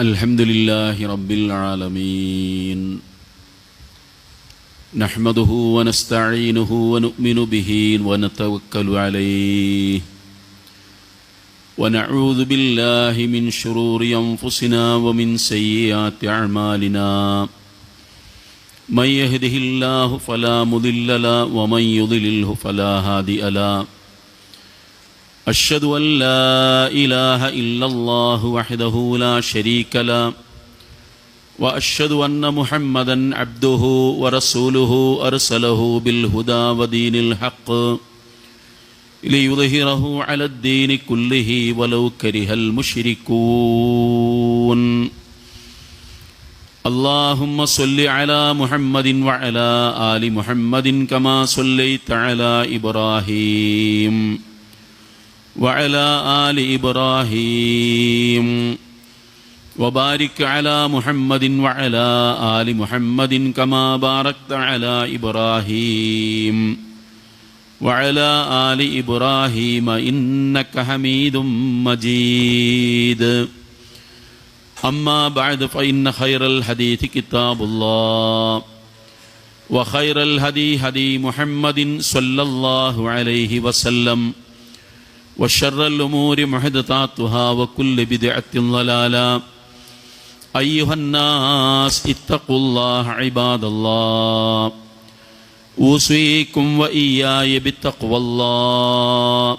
Alhamdulillahi Rabbil Alameen. Nahmaduhu wa nasta'inuhu wa nu'minu bihi wa natawakkalu alayhi. Wa na'udhu billahi min shururi anfusina wa min sayyiati a'malina. Man yahdihillahu fala mudilla lahu wa man yudlilhu fala hadiya lahu. أشهد أن لا إله إلا الله وحده لا شريك له وأشهد أن محمدا عبده ورسوله أرسله بالهدى ودين الحق ليظهره على الدين كله ولو كره المشركون. اللهم صل على محمد وعلى آل محمد كما صليت على إبراهيم وعلى آل إبراهيم وبارك على محمد وعلى آل محمد كما باركت على إبراهيم وعلى آل إبراهيم إنك حميد مجيد. أما بعد فإن خير الحديث كتاب الله وخير الهدي هدي محمد صلى الله عليه وسلم وشر الأمور محدثاتها وكل بدعة ضلالة. أيها الناس اتقوا الله عباد الله. أوصيكم وإياي بتقوى الله.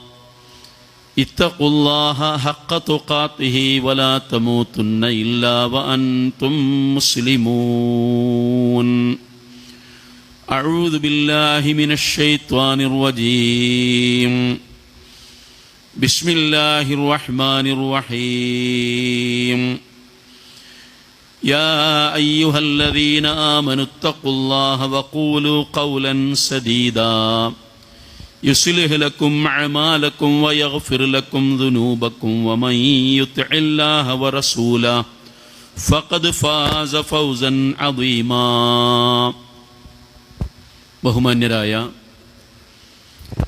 اتقوا الله حق تقاته ولا تموتن إلا وأنتم مسلمون. أعوذ بالله من الشيطان الرجيم. بسم الله الرحمن الرحيم. يا أيها الذين آمنوا اتقوا الله وقولوا قولا سديدا يصلح لكم أعمالكم ويغفر لكم ذنوبكم ومن يطع الله ورسوله فقد فاز فوزا عظيما. ബഹുമാന്യരായ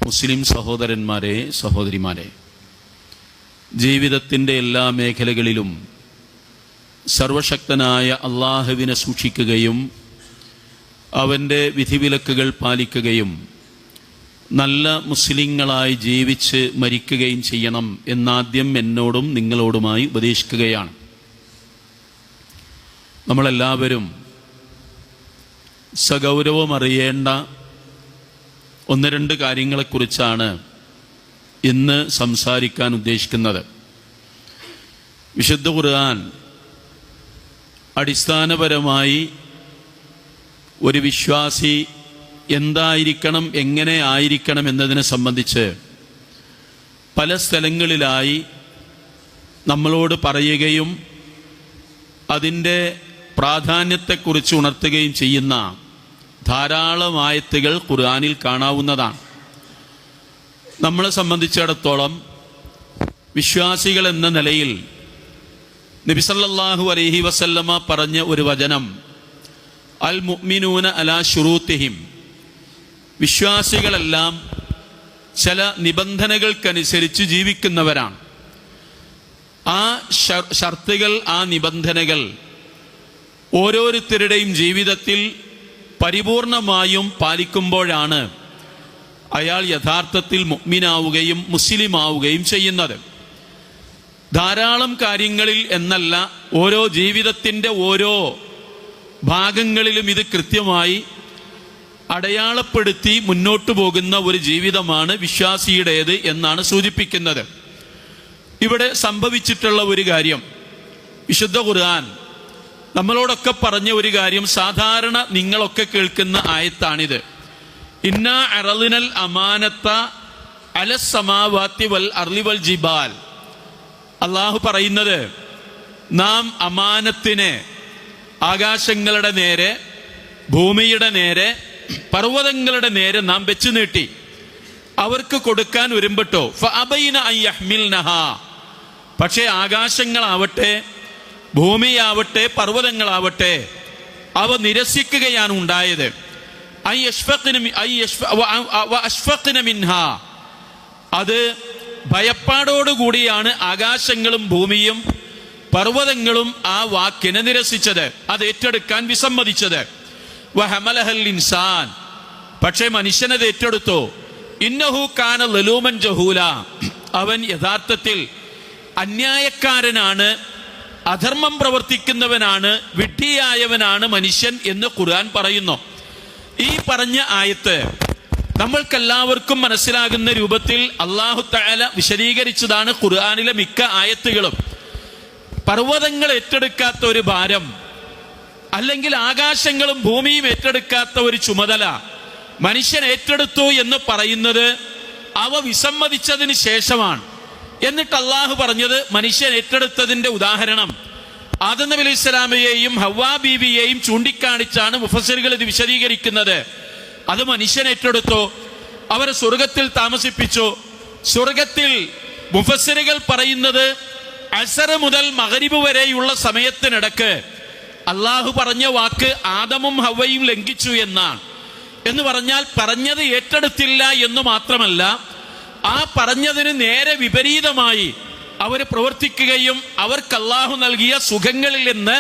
മുസ്ലിം സഹോദരന്മാരെ, സഹോദരിമാരെ, ജീവിതത്തിൻ്റെ എല്ലാ മേഖലകളിലും സർവശക്തനായ അള്ളാഹുവിനെ സൂക്ഷിക്കുകയും അവൻ്റെ വിധിവിലക്കുകൾ പാലിക്കുകയും നല്ല മുസ്ലിങ്ങളായി ജീവിച്ച് മരിക്കുകയും ചെയ്യണം എന്നാദ്യം എന്നോടും നിങ്ങളോടുമായി ഉപദേശിക്കുകയാണ്. നമ്മളെല്ലാവരും സഗൗരവം അറിയേണ്ട ഒന്ന് രണ്ട് കാര്യങ്ങളെക്കുറിച്ചാണ് ഇന്ന് സംസാരിക്കാൻ ഉദ്ദേശിക്കുന്നത്. വിശുദ്ധ ഖുർആൻ അടിസ്ഥാനപരമായി ഒരു വിശ്വാസി എന്തായിരിക്കണം, എങ്ങനെ ആയിരിക്കണം എന്നതിനെ സംബന്ധിച്ച് പല സ്ഥലങ്ങളിലായി നമ്മളോട് പറയുകയും അതിൻ്റെ പ്രാധാന്യത്തെക്കുറിച്ച് ഉണർത്തുകയും ചെയ്യുന്ന ധാരാളം ആയത്തുകൾ ഖുർആനിൽ കാണാവുന്നതാണ്. നമ്മളെ സംബന്ധിച്ചിടത്തോളം വിശ്വാസികൾ എന്ന നിലയിൽ നബി സല്ലല്ലാഹു അലൈഹി വസല്ലമ പറഞ്ഞ ഒരു വചനം, അൽ മുഅ്മിനൂന അലാ ശുറൂത്തിഹിം, വിശ്വാസികളെല്ലാം ചില നിബന്ധനകൾക്കനുസരിച്ച് ജീവിക്കുന്നവരാണ്. ആ ഷർത്തുകൾ, ആ നിബന്ധനകൾ ഓരോരുത്തരുടെയും ജീവിതത്തിൽ പരിപൂർണമായും പാലിക്കുമ്പോഴാണ് അയാൾ യഥാർത്ഥത്തിൽ മുഅ്മിനാവുകയും മുസ്ലിമാവുകയും ചെയ്യുന്നത്. ധാരാളം കാര്യങ്ങളിൽ എന്നല്ല, ഓരോ ജീവിതത്തിൻ്റെ ഓരോ ഭാഗങ്ങളിലും ഇത് കൃത്യമായി അടയാളപ്പെടുത്തി മുന്നോട്ടു പോകുന്ന ഒരു ജീവിതമാണ് വിശ്വാസിയുടേത് എന്നാണ് സൂചിപ്പിക്കുന്നത്. ഇവിടെ സംഭവിച്ചിട്ടുള്ള ഒരു കാര്യം, വിശുദ്ധ ഖുർആൻ നമ്മളോടൊക്കെ പറഞ്ഞ ഒരു കാര്യം സാധാരണ നിങ്ങളൊക്കെ കേൾക്കുന്ന ആയത്താണിത്. ഇന്നാ അറളിനൽ അമാനത്ത അലസ് സമാവാത്തി വൽ അർളി വൽ ജിബാൽ. അള്ളാഹു പറയുന്നത്, നാം അമാനത്തിനെ ആകാശങ്ങളുടെ നേരെ, ഭൂമിയുടെ നേരെ, പർവ്വതങ്ങളുടെ നേരെ നാം വെച്ചു നീട്ടി. അവർക്ക് കൊടുക്കാൻ ഒരുമ്പെട്ടോ ഫഅബൈന അൻ യഹ്മിൽനഹാ. പക്ഷേ ആകാശങ്ങളാവട്ടെ, ഭൂമിയാവട്ടെ, പർവ്വതങ്ങളാവട്ടെ, അവ നിരസിക്കുകയാണ് ഉണ്ടായത്. അത് ഭയപ്പാടോടുകൂടിയാണ് ആകാശങ്ങളും ഭൂമിയും പർവ്വതങ്ങളും ആ വാക്കിനെ നിരസിച്ചത്, അത് ഏറ്റെടുക്കാൻ വിസമ്മതിച്ചത്. വഹമലഹൽ ഇൻസാൻ, പക്ഷേ മനുഷ്യനത് ഏറ്റെടുത്തു. ഇന്നഹു കാന ലലൂമൻ ജഹൂല, അവൻ യഥാർത്ഥത്തിൽ അന്യായക്കാരനാണ്, അധർമ്മം പ്രവർത്തിക്കുന്നവനാണ്, വിഡ്ഢിയായവനാണ് മനുഷ്യൻ എന്ന് ഖുർആൻ പറയുന്നു. ഈ പറഞ്ഞ ആയത്ത് നമ്മൾക്കെല്ലാവർക്കും മനസ്സിലാകുന്ന രൂപത്തിൽ അല്ലാഹു തആല വിശദീകരിച്ചതാണ് ഖുർആനിലെ മിക്ക ആയത്തുകളും. പർവ്വതങ്ങൾ ഏറ്റെടുക്കാത്ത ഒരു ഭാരം, അല്ലെങ്കിൽ ആകാശങ്ങളും ഭൂമിയും ഏറ്റെടുക്കാത്ത ഒരു ചുമതല മനുഷ്യൻ ഏറ്റെടുത്തു എന്ന് പറയുന്നത് അവ വിസമ്മതിച്ചതിന് ശേഷമാണ്. എന്നിട്ട് അള്ളാഹു പറഞ്ഞത് മനുഷ്യൻ ഏറ്റെടുത്തതിന്റെ ഉദാഹരണം ആദം നബി അലൈഹി സ്വലാമയെയും ഹവ്വാ ബീവിയെയും ചൂണ്ടിക്കാണിച്ചാണ് മുഫസ്സിറുകൾ ഇത് വിശദീകരിക്കുന്നത്. അത് മനുഷ്യൻ ഏറ്റെടുത്തു, അവരെ സ്വർഗത്തിൽ താമസിപ്പിച്ചു. സ്വർഗത്തിൽ മുഫസ്സിറുകൾ പറയുന്നത് അസർ മുതൽ മഗ്രിബ് വരെയുള്ള സമയത്തിനിടക്ക് അള്ളാഹു പറഞ്ഞ വാക്ക് ആദമും ഹവ്വയും ലംഘിച്ചു എന്നാണ്. എന്ന് പറഞ്ഞാൽ പറഞ്ഞത് ഏറ്റെടുത്തില്ല എന്ന് മാത്രമല്ല, ആ പറഞ്ഞതിന് നേരെ വിപരീതമായി അവർ പ്രവർത്തിക്കുകയും അവർക്ക് അള്ളാഹു നൽകിയ സുഖങ്ങളിൽ നിന്ന്,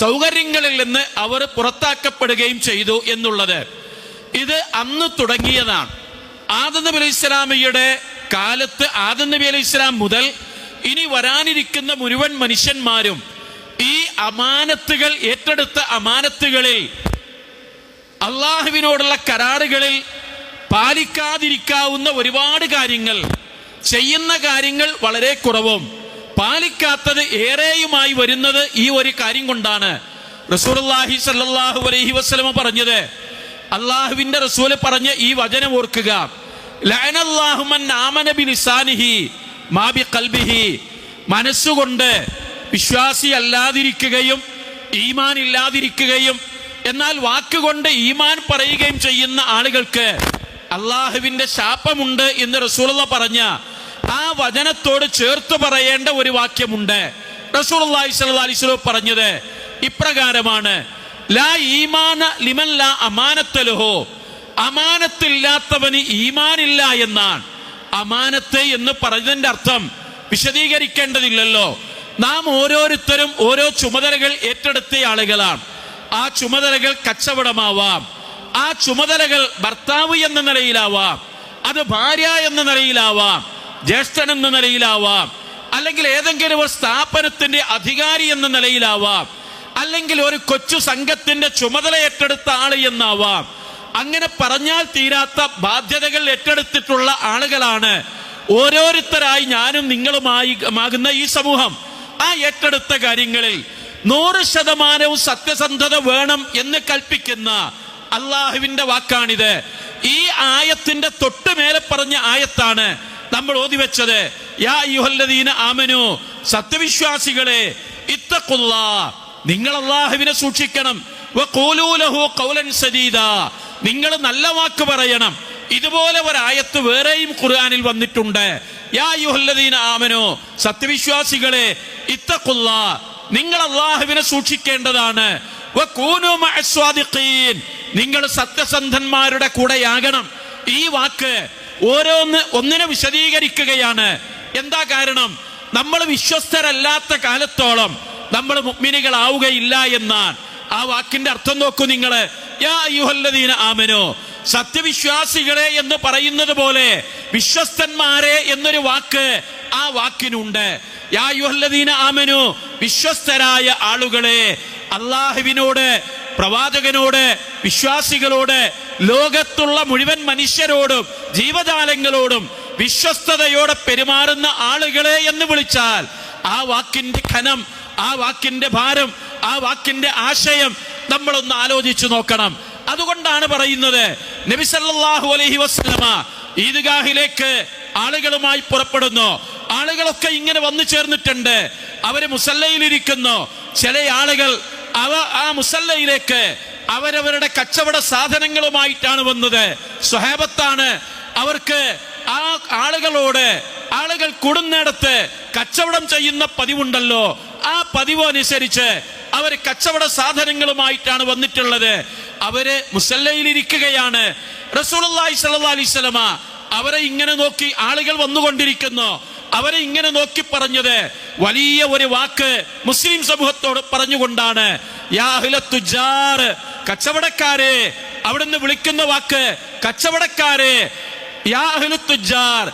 സൗകര്യങ്ങളിൽ നിന്ന് അവർ പുറത്താക്കപ്പെടുകയും ചെയ്തു എന്നുള്ളത്. ഇത് അന്ന് തുടങ്ങിയതാണ്. ആദം നബി അലൈഹി സ്വലാമയുടെ കാലത്ത്, ആദം നബി അലൈഹി സ്വലാം മുതൽ ഇനി വരാനിരിക്കുന്ന മുഴുവൻ മനുഷ്യന്മാരും ഈ അമാനത്തുകൾ, ഏറ്റെടുത്ത അമാനത്തുകളിൽ, അള്ളാഹുവിനോടുള്ള കരാറുകളിൽ പാലിക്കാതിരിക്കാവുന്ന ഒരുപാട് കാര്യങ്ങൾ, ചെയ്യുന്ന കാര്യങ്ങൾ വളരെ കുറവും, പാലിക്കാത്തത് ഏറെയുമായി വരുന്നത് ഈ ഒരു കാര്യം കൊണ്ടാണ്. റസൂലുള്ളാഹി സ്വല്ലല്ലാഹു അലൈഹി വസല്ലം പറഞ്ഞത്, അള്ളാഹുവിന്റെ റസൂൽ പറഞ്ഞ ഈ വചനം ഓർക്കുക, ലഅനല്ലാഹു മൻ ആമന ബിലിസാനിഹി മാ ബിഖൽബിഹി. മനസ്സുകൊണ്ട് വിശ്വാസി അല്ലാതിരിക്കുകയും ഈമാൻ ഇല്ലാതിരിക്കുകയും എന്നാൽ വാക്കുകൊണ്ട് ഈമാൻ പറയുകയും ചെയ്യുന്ന ആളുകൾക്ക് അള്ളാഹുവിന്റെ ശാപമുണ്ട് എന്ന് റസൂലുള്ളാഹി പറഞ്ഞ ആ വചനത്തോട് ചേർത്ത് പറയേണ്ട ഒരു വാക്യമുണ്ട്. റസൂലുള്ളാഹി സ്വല്ലല്ലാഹി അലൈഹി വസല്ലം പറഞ്ഞത് ഇപ്രകാരമാണ്, ലാ ഈമാന ലിമൻ ലാ അമാനത്ത ലഹു. അമാനത്തില്ലാത്തവന് ഈമാനില്ല എന്നാണ്. അമാനത്ത് എന്ന് പറഞ്ഞതിന്റെ അർത്ഥം വിശദീകരിക്കേണ്ടതില്ലല്ലോ. നാം ഓരോരുത്തരും ഓരോ ചുമതലകൾ ഏറ്റെടുത്ത ആളുകളാണ്. ആ ചുമതലകൾ കച്ചവടമാവാം, ആ ചുമതലകൾ ഭർത്താവ് എന്ന നിലയിലാവാം, അത് ഭാര്യ എന്ന നിലയിലാവാം, ജ്യേഷ്ഠൻ എന്ന നിലയിലാവാം, അല്ലെങ്കിൽ ഏതെങ്കിലും ഒരു സ്ഥാപനത്തിന്റെ അധികാരി എന്ന നിലയിലാവാം, അല്ലെങ്കിൽ ഒരു കൊച്ചു സംഘത്തിന്റെ ചുമതല ഏറ്റെടുത്ത ആള് എന്നാവാം. അങ്ങനെ പറഞ്ഞാൽ തീരാത്ത ബാധ്യതകൾ ഏറ്റെടുത്തിട്ടുള്ള ആളുകളാണ് ഓരോരുത്തരായി ഞാനും നിങ്ങളുമാകുന്ന ഈ സമൂഹം. ആ ഏറ്റെടുത്ത കാര്യങ്ങളിൽ 100% സത്യസന്ധത വേണം എന്ന് കൽപ്പിക്കുന്ന അള്ളാഹുവിന്റെ വാക്കാണിത്. ഈ ആയത്തിന്റെ തൊട്ടുമേലെ പറഞ്ഞ ആയത്താണ് നമ്മൾ ഓതിവെച്ചത്. യാ അയ്യുഹല്ലദീന ആമനു, സത്യവിശ്വാസികളെ, ഇത്തഖുല്ലാഹ്, നിങ്ങൾ അള്ളാഹുവിനെ സൂക്ഷിക്കണം. വഖൂലൂ ലഹു ഖൗലൻ സദീദാ, നിങ്ങൾ നല്ല വാക്ക് പറയണം. ഇതുപോലെ ഒരായത്ത് വേറെയും ഖുർആനിൽ വന്നിട്ടുണ്ട്. യാ അയ്യുഹല്ലദീന ആമനു, സത്യവിശ്വാസികളെ, ഇത്തഖുല്ലാഹ്, നിങ്ങൾ അള്ളാഹുവിനെ സൂക്ഷിക്കേണ്ടതാണ്. വകൂനൂ മഅസ്വാദിഖീൻ, നിങ്ങൾ സത്യസന്ധന്മാരുടെ കൂടെയാകണം. ഈ വാക്ക് ഒന്നിനെ വിശദീകരിക്കുകയാണ്. എന്താ കാരണം? നമ്മൾ വിശ്വസ്തരല്ലാത്ത കാലത്തോളം നമ്മൾ മുഅ്മിനുകളാവുകയില്ല എന്നാണ്. ആ വാക്കിന്റെ അർത്ഥം നോക്കൂ നിങ്ങൾ. യാ അയ്യുഹല്ലദീന ആമനു, സത്യവിശ്വാസികളെ എന്ന് പറയുന്നത് പോലെ വിശ്വസ്തന്മാരെ എന്നൊരു വാക്ക് ആ വാക്കിനുണ്ട്. യാ അയ്യുഹല്ലദീന ആമനു, വിശ്വസ്തരായ ആളുകളെ, അള്ളാഹുവിനോട്, പ്രവാചകനോട്, വിശ്വാസികളോട്, ലോകത്തുള്ള മുഴുവൻ മനുഷ്യരോടും ജീവജാലങ്ങളോടും വിശ്വസ്തയോടെ പെരുമാറുന്ന ആളുകളെ എന്ന് വിളിച്ചാൽ ആ വാക്കിന്റെ ഘനം, ആ വാക്കിന്റെ ഭാരം, ആ വാക്കിന്റെ ആശയം നമ്മളൊന്ന് ആലോചിച്ചു നോക്കണം. അതുകൊണ്ടാണ് പറയുന്നത്, നബി സല്ലല്ലാഹു അലൈഹി വസല്ലമ ഈദ്ഗാഹിലേക്ക് ആളുകളുമായി പുറപ്പെടുന്നു. ആളുകളൊക്കെ ഇങ്ങനെ വന്നു ചേർന്നിട്ടുണ്ട്. അവര് മുസല്ലയിലിരിക്കുന്നു. ചില ആളുകൾ ആ മുസല്ലയിലേക്ക് അവരവരുടെ കച്ചവട സാധനങ്ങളുമായിട്ടാണ് വന്നത്. സ്വഹാബത്താണ്. അവർക്ക് ആ ആളുകൾ കൂടുന്നിടത്ത് കച്ചവടം ചെയ്യുന്ന പതിവുണ്ടല്ലോ, ആ പതിവ് അനുസരിച്ച് അവർ കച്ചവട സാധനങ്ങളുമായിട്ടാണ് വന്നിട്ടുള്ളത്. അവര് മുസല്ലയിലിരിക്കുകയാണ്. റസൂലുള്ളാഹി സ്വല്ലല്ലാഹു അലൈഹി വസല്ലമ അവരെ ഇങ്ങനെ നോക്കി, ആളുകൾ വന്നുകൊണ്ടിരിക്കുന്നു, അവരെ ഇങ്ങനെ നോക്കി പറഞ്ഞത് വലിയ ഒരു വാക്ക് മുസ്ലിം സമൂഹത്തോട് പറഞ്ഞുകൊണ്ടാണ്. യാ അഹ്ലത് തുജാർ, കച്ചവടക്കാരെ. അവിടുന്ന് വിളിക്കുന്ന വാക്ക് കച്ചവടക്കാരെ. യാ അഹ്ലത് തുജാർ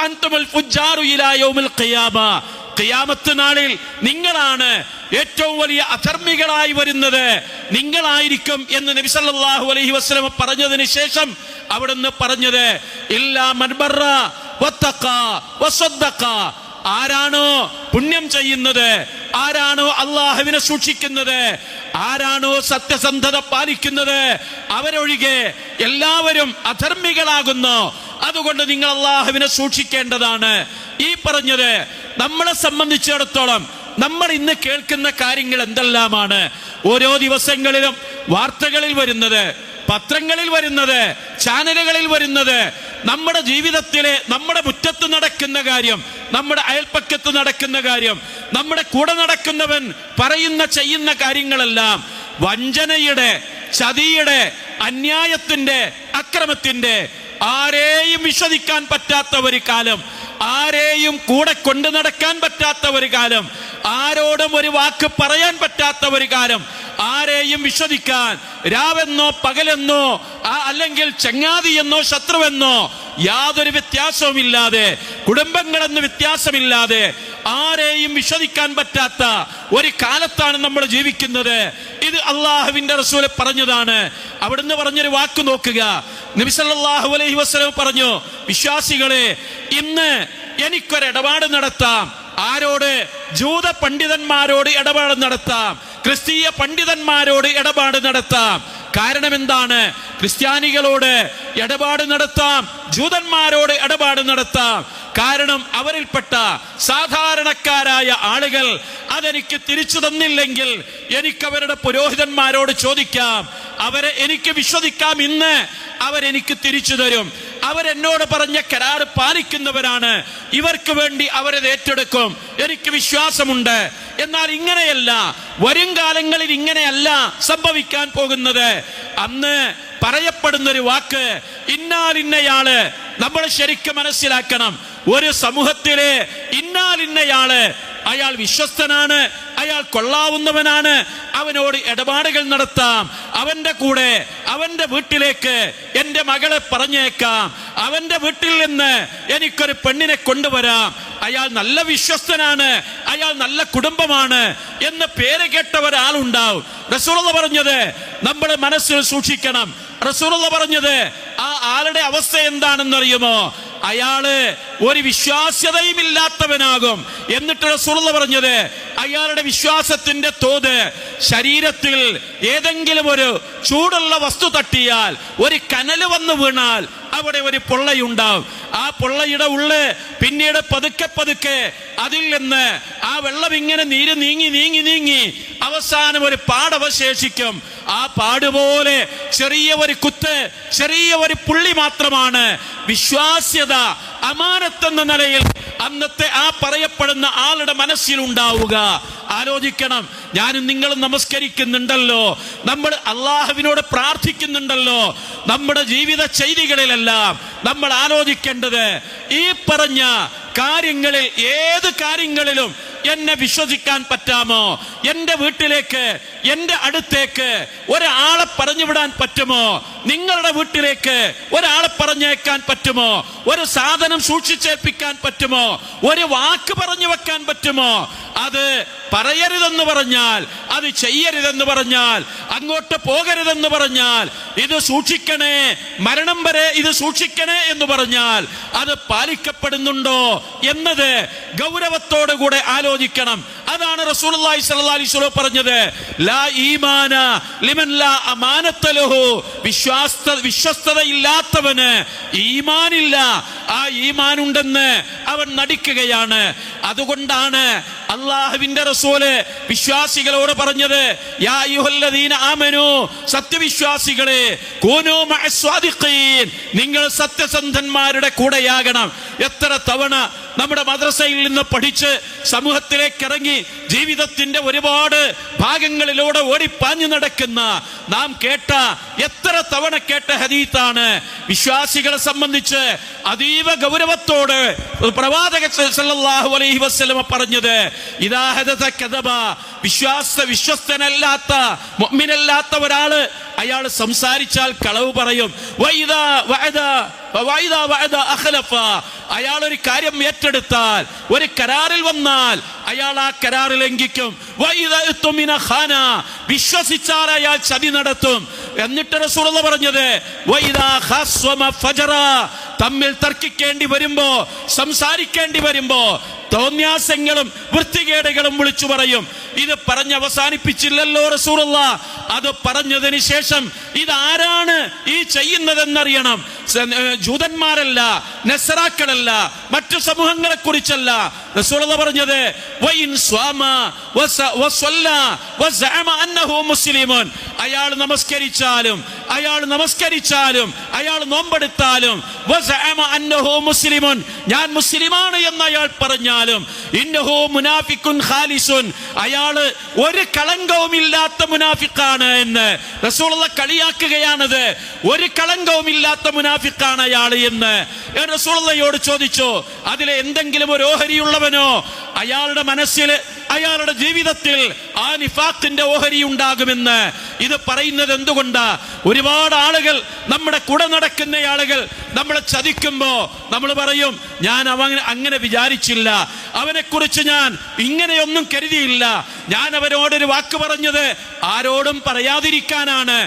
അൻതുമുൽ ഫുജാറു ഇലാ യൗമിൽ ഖിയാമ, ഖിയാമത്ത് നാളിൽ നിങ്ങളാണ് ഏറ്റവും വലിയ അധർമ്മികളായി വരുന്നത്, നിങ്ങളായിരിക്കും എന്ന് നബി സല്ലല്ലാഹു അലൈഹി വസല്ലം പറഞ്ഞതിന് ശേഷം അവിടുന്ന് പറഞ്ഞത് ഇല്ലാ മൻ ബറ വത്തഖ വസദ്ദഖ, ആരാണോ പുണ്യം ചെയ്യുന്നത്, ആരാണോ അള്ളാഹുവിനെ സൂക്ഷിക്കുന്നത്, ആരാണോ സത്യസന്ധത പാലിക്കുന്നത്, അവരൊഴികെ എല്ലാവരും അധർമ്മികളാകുന്നു. അതുകൊണ്ട് നിങ്ങൾ അള്ളാഹുവിനെ സൂക്ഷിക്കേണ്ടതാണ്. ഈ പറഞ്ഞത് നമ്മളെ സംബന്ധിച്ചിടത്തോളം നമ്മൾ ഇന്ന് കേൾക്കുന്ന കാര്യങ്ങൾ എന്തെല്ലാമാണ്? ഓരോ ദിവസങ്ങളിലും വാർത്തകളിൽ വരുന്നത്, പത്രങ്ങളിൽ വരുന്നത്, ചാനലുകളിൽ വരുന്നത്, നമ്മുടെ ജീവിതത്തിലെ, നമ്മുടെ മുറ്റത്ത് നടക്കുന്ന കാര്യം, നമ്മുടെ അയൽപ്പക്കത്ത് നടക്കുന്ന കാര്യം, നമ്മുടെ കൂടെ നടക്കുന്നവൻ പറയുന്ന ചെയ്യുന്ന കാര്യങ്ങളെല്ലാം വഞ്ചനയുടെ, ചതിയുടെ, അന്യായത്തിന്റെ, അക്രമത്തിന്റെ, ആരെയും വിശ്വസിക്കാൻ പറ്റാത്ത ഒരു കാലം, ആരെയും കൂടെ കൊണ്ടു നടക്കാൻ പറ്റാത്ത ഒരു കാലം, ആരോടും ഒരു വാക്ക് പറയാൻ പറ്റാത്ത ഒരു കാലം, ആരെയും വിശ്വസിക്കാൻ രാവെന്നോ പകലെന്നോ അല്ലെങ്കിൽ ചങ്ങാതിയെന്നോ ശത്രുവെന്നോ യാതൊരു വ്യത്യാസവുമില്ലാതെ, കുടുംബങ്ങളെന്ന് വ്യത്യാസമില്ലാതെ ആരെയും വിശ്വസിക്കാൻ പറ്റാത്ത ഒരു കാലത്താണ് നമ്മൾ ജീവിക്കുന്നത്. ഇത് അള്ളാഹുവിന്റെ റസൂൽ പറഞ്ഞതാണ്. അവിടുന്ന് പറഞ്ഞൊരു വാക്ക് നോക്കുക. നബി സല്ലല്ലാഹു അലൈഹി വസല്ലം പറഞ്ഞു, വിശ്വാസികളെ, ഇന്ന് എനിക്കൊരിടപാട് നടത്താം. ആരോട്? ജൂത പണ്ഡിതന്മാരോട് ഇടപാട് നടത്താം, ക്രിസ്തീയ പണ്ഡിതന്മാരോട് ഇടപാട് നടത്താം. കാരണം എന്താണ്? ക്രിസ്ത്യാനികളോട് ഇടപാട് നടത്താം, ജൂതന്മാരോട് ഇടപാട് നടത്താം. കാരണം അവരിൽപ്പെട്ട സാധാരണക്കാരായ ആളുകൾ അതെനിക്ക് തിരിച്ചു തന്നില്ലെങ്കിൽ എനിക്കവരുടെ പുരോഹിതന്മാരോട് ചോദിക്കാം, അവരെ എനിക്ക് വിശ്വസിക്കാം, ഇന്ന് അവരെനിക്ക് തിരിച്ചു തരും. അവരെന്നോട് പറഞ്ഞ കരാറ് പാലിക്കുന്നവരാണ്, ഇവർക്ക് വേണ്ടി അവരത് ഏറ്റെടുക്കും, എനിക്ക് വിശ്വാസമുണ്ട്. എന്നാൽ ഇങ്ങനെയല്ല, വരും കാലങ്ങളിൽ ഇങ്ങനെയല്ല സംഭവിക്കാൻ പോകുന്നത്. അന്ന് പറയപ്പെടുന്നൊരു വാക്ക് ഇന്നാലിന്നയാള്, നമ്മൾ ശരിക്കും മനസ്സിലാക്കണം. ഒരു സമൂഹത്തിലെ ഇന്നാലിന്നയാള്, അയാൾ വിശ്വസ്തനാണ്, അയാൾ കൊള്ളാവുന്നവനാണ്, അവനോട് ഇടപാടുകൾ നടത്താം, അവന്റെ കൂടെ അവന്റെ വീട്ടിലേക്ക് എൻ്റെ മകളെ പറഞ്ഞേക്കാം, അവന്റെ വീട്ടിൽ നിന്ന് എനിക്കൊരു പെണ്ണിനെ കൊണ്ടുവരാം, അയാൾ നല്ല വിശ്വസ്തനാണ്, അയാൾ നല്ല കുടുംബമാണ് എന്ന് പേര് കേട്ട ഒരാളുണ്ടാവും. റസൂലുള്ളാഹി പറഞ്ഞത് നമ്മൾ മനസ്സിൽ സൂക്ഷിക്കണം. റസൂലുള്ളാഹി പറഞ്ഞത് ആ ആളുടെ അവസ്ഥ എന്താണെന്നറിയുമോ? അയാള് ഒരു വിശ്വാസ്യതയും ഇല്ലാത്തവനാകും. എന്നിട്ട് റസൂലുള്ളാഹി പറഞ്ഞത് അയാളുടെ വിശ്വാസത്തിന്റെ തോത് ശരീരത്തിൽ ഏതെങ്കിലും ഒരു ചൂടുള്ള വസ്തു തട്ടിയാൽ, ഒരു കനല് വന്നു വീണാൽ അവിടെ ഒരു പൊള്ളയുണ്ടാവും. ആ പൊള്ളയുടെ ഉള്ളിൽ പിന്നീട് പതുക്കെ പതുക്കെ അതിൽ നിന്ന് ആ വെള്ളം ഇങ്ങനെ നീര് നീങ്ങി നീങ്ങി നീങ്ങി അവസാനം ഒരു പാടവശേഷിക്കും. ആ പാടുപോലെ ചെറിയ ഒരു കുത്ത്, ചെറിയ ഒരു പുള്ളി മാത്രമാണ് വിശ്വാസ്യത, അമാനത്തെന്ന നിലയിൽ അന്നത്തെ ആ പറയപ്പെടുന്ന ആളുടെ മനസ്സിലുണ്ടാവുക. ആലോചിക്കണം, ഞാനും നിങ്ങളും നമസ്കരിക്കുന്നുണ്ടല്ലോ, നമ്മൾ അള്ളാഹുവിനോട് പ്രാർത്ഥിക്കുന്നുണ്ടല്ലോ, നമ്മുടെ ജീവിത ചെയ്തികളിലെല്ലാം നമ്മൾ ആലോചിക്കേണ്ടത് ഈ പറഞ്ഞ കാര്യങ്ങളിൽ ഏത് കാര്യങ്ങളിലും എന്നെ വിശ്വസിക്കാൻ പറ്റാമോ? എൻ്റെ വീട്ടിലേക്ക്, എൻ്റെ അടുത്തേക്ക് ഒരാളെ പറഞ്ഞു വിടാൻ പറ്റുമോ? നിങ്ങളുടെ വീട്ടിലേക്ക് ഒരാളെ പറഞ്ഞേക്കാൻ പറ്റുമോ? ഒരു സാധനം സൂക്ഷിച്ചേൽപ്പിക്കാൻ പറ്റുമോ? ഒരു വാക്ക് പറഞ്ഞു വെക്കാൻ പറ്റുമോ? അത് പറയരുതെന്ന് പറഞ്ഞാൽ, അത് ചെയ്യരുതെന്ന് പറഞ്ഞാൽ, അങ്ങോട്ട് പോകരുതെന്ന് പറഞ്ഞാൽ, ഇത് സൂക്ഷിക്കണേ, മരണം വരെ ഇത് സൂക്ഷിക്കണേ എന്ന് പറഞ്ഞാൽ അത് പാലിക്കപ്പെടുന്നുണ്ടോ എന്നത് ഗൗരവത്തോടു കൂടെ ആലോചിക്കണം. അതാണ് റസൂലുള്ളാഹി സ്വല്ലല്ലാഹി അലൈഹി വസല്ലം പറഞ്ഞത്, ലാ ഈമാന ലിമൻ ലാ അമാനത ലഹു. വിശ്വസ്തതയില്ലാത്തവന് ഈമാനില്ല. ആ ഈമാൻ ഉണ്ടെന്ന് അവൻ നടിക്കുകയാണ്. അതുകൊണ്ടാണ് അള്ളാഹുവിന്റെ റസൂല് വിശ്വാസികളോട് പറഞ്ഞത്, യാ അയ്യുഹല്ലദീന ആമനൂ, സത്യവിശ്വാസികളെ, കൂനൂ മഅസ് സ്വാദിഖീൻ, നിങ്ങൾ സത്യസന്ധന്മാരുടെ കൂടെയാകണം. എത്ര തവണ നമ്മുടെ മദ്രസയിൽ നിന്ന് പഠിച്ച് സമൂഹത്തിലേക്ക് ഇറങ്ങി ജീവിതത്തിന്റെ ഒരുപാട് ഭാഗങ്ങളിലൂടെ ഓടിപ്പാഞ്ഞു നടക്കുന്ന നാം കേട്ട, എത്ര തവണ കേട്ട ഹദീത്താണ് വിശ്വാസികളെ സംബന്ധിച്ച് അതീവ ഗൗരവത്തോട് പ്രവാചകൻ സല്ലല്ലാഹു അലൈഹി വസല്ലം പറഞ്ഞത്, ഇദാ ഹദസ കദബ, വിശ്വസ്തനല്ലാത്ത മുഅ്മിനല്ലാത്ത ഒരാള് അയാൾ സംസാരിച്ചാൽ കളവ് പറയും. വഇദാ വഅദ അഖലഫ, അയാൾ ഒരു കാര്യം ഏറ്റെടുത്താൽ, ഒരു കരാറിൽ വന്നാൽ അയാൾ ആ കരാറിൽ ലംഘിക്കും. വഇദാ തുമിന ഖാന, വിശ്വസിച്ചാൽ അയാൾ ചതി നടത്തും. എന്നിട്ട് റസൂലുള്ളാഹി പറഞ്ഞത്, വഇദാ ഖസ്വമ ഫജറ, തമ്മിൽ തർക്കിക്കേണ്ടി വരുമ്പോ, സംസാരിക്കേണ്ടി വരുമ്പോ തോന്യാസങ്ങളും വൃത്തികേടുകളും വിളിച്ചു പറയും. ഇത് പറഞ്ഞ് അവസാനിപ്പിച്ചില്ലല്ലോ റസൂലുള്ളാഹി. അത് പറഞ്ഞതിന് ശേഷം ഇതാരാണ് ഈ ചെയ്യുന്നതെന്നറിയണം. ജൂതന്മാരല്ല, നസ്രാക്കളല്ല, മറ്റു സമൂഹങ്ങളെ കുറിച്ചല്ല റസൂലുള്ളാഹി പറഞ്ഞത്. വഇൻ സ്വാമ വസല്ല വസഅമ അന്നഹു മുസ്ലിമുൻ, അയാൾ നമസ്കരിച്ചാലും അയാൾ നോമ്പെടുത്താലും, വസഅമ അന്നഹു മുസ്ലിമുൻ, ഞാൻ മുസ്ലിമാണ് എന്ന് അയാൾ പറഞ്ഞാലും, ഇന്നഹു മുനാഫിഖുൻ ഖാലിസുൻ, അയാള് ഒരു കളങ്കവും ഇല്ലാത്ത മുനാഫിഖാണ് എന്ന് റസൂലുള്ളാഹി കളിയാക്കുകയാണത്. ഒരു കളങ്കവും ഇല്ലാത്ത മുനാഫിഖാണ് അയാൾ എന്ന് റസൂലുള്ളാഹിയോട് ചോദിച്ചു. അതിലെ എന്തെങ്കിലും ഒരു ഓഹരിയുള്ളവനോ അയാളുടെ മനസ്സിൽ, അയാളുടെ ജീവിതത്തിൽ ആ നിഫാഖിന്റെ ഓഹരി ഉണ്ടാകുമെന്ന് ഇത് പറയുന്നത് എന്തുകൊണ്ടാ? ഒരുപാട് ആളുകൾ, നമ്മുടെ കൂടെ നടക്കുന്ന ആളുകൾ നമ്മളെ ചതിക്കുമ്പോ നമ്മൾ പറയും, ഞാൻ അങ്ങനെ വിചാരിച്ചില്ല, അവനെക്കുറിച്ച് ഞാൻ ഇങ്ങനെയൊന്നും കരുതിയില്ല, ഞാൻ അവരോടൊരു വാക്ക് പറഞ്ഞത് ആരോടും പറയാതിരിക്കാനാണ്,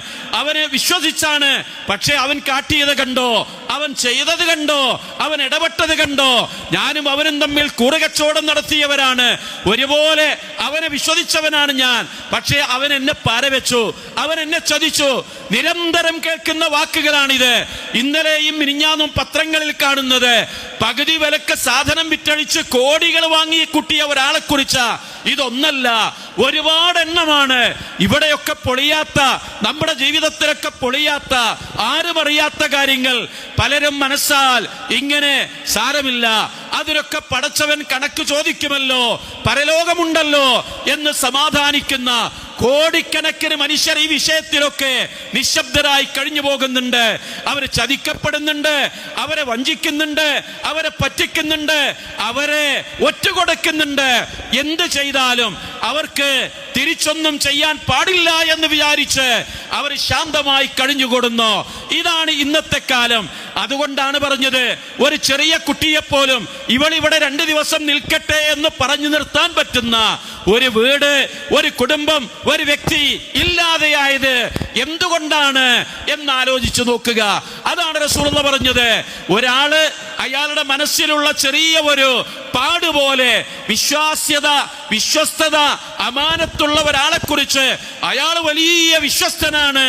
അവനെ വിശ്വസിച്ചാണ്. പക്ഷെ അവൻ കാട്ടിയത് കണ്ടോ, അവൻ ചെയ്തത് കണ്ടോ, അവൻ ഇടപെട്ടത് കണ്ടോ? ഞാനും അവനും തമ്മിൽ കൂറുകച്ചവടം നടത്തിയവരാണ്, ഒരുപോലെ അവനെ വിശ്വസിച്ചവനാണ് ഞാൻ. പക്ഷേ അവൻ എന്നെ പാരവെച്ചു, അവൻ എന്നെ ചതിച്ചു. നിരന്തരം കേൾക്കുന്ന വാക്കുകളാണിത്. ഇന്നലെയും മിനിഞ്ഞാന്നും പത്രങ്ങളിൽ കാണുന്നത് പകുതി വിലക്ക് സാധനം വിറ്റഴിച്ച് കോടികൾ വാങ്ങി കുട്ടിയ ഒരാളെ കുറിച്ചാ. ഇതൊന്നല്ല, ഒരുപാട് എണ്ണമാണ്. ഇവിടെയൊക്കെ പൊളിയാത്ത, നമ്മുടെ ജീവിതത്തിലൊക്കെ പൊളിയാത്ത, ആരും അറിയാത്ത കാര്യങ്ങൾ പലരും മനസ്സാൽ ഇങ്ങനെ സാരമില്ല, അതിനൊക്കെ പടച്ചവൻ കണക്ക് ചോദിക്കുമല്ലോ, പരലോകമുണ്ടല്ലോ എന്ന് സമാധാനിക്കുന്ന കോടിക്കണക്കിന് മനുഷ്യർ ഈ വിഷയത്തിലൊക്കെ നിശബ്ദരായി കഴിഞ്ഞു പോകുന്നുണ്ട്. അവർ ചതിക്കപ്പെടുന്നുണ്ട്, അവരെ വഞ്ചിക്കുന്നുണ്ട്, അവരെ പറ്റിക്കുന്നുണ്ട്, അവരെ ഒറ്റുകൊടുക്കുന്നുണ്ട്. എന്ത് ചെയ്താലും അവർക്ക് തിരിച്ചൊന്നും ചെയ്യാൻ പാടില്ല എന്ന് വിചാരിച്ച് അവർ ശാന്തമായി കഴിഞ്ഞുകൂടുന്നു. ഇതാണ് ഇന്നത്തെ കാലം. അതുകൊണ്ടാണ് പറഞ്ഞത്, ഒരു ചെറിയ കുട്ടിയെപ്പോലും ഇവളിവിടെ 2 ദിവസം നിൽക്കട്ടെ എന്ന് പറഞ്ഞു നിർത്താൻ പറ്റുന്ന ഒരു വീട്, ഒരു കുടുംബം, ഒരു വ്യക്തി ഇല്ലാതെയായത് എന്തുകൊണ്ടാണ് എന്നാലോചിച്ചു നോക്കുക. അതാണ് റസൂലുള്ളാഹി പറഞ്ഞത്, ഒരാള് അയാളുടെ മനസ്സിലുള്ള ചെറിയ ഒരു പാടുപോലെ വിശ്വാസ്യത, വിശ്വസ്തത, അമാനത്തുള്ള ഒരാളെ കുറിച്ച് അയാൾ വലിയ വിശ്വസ്തനാണ്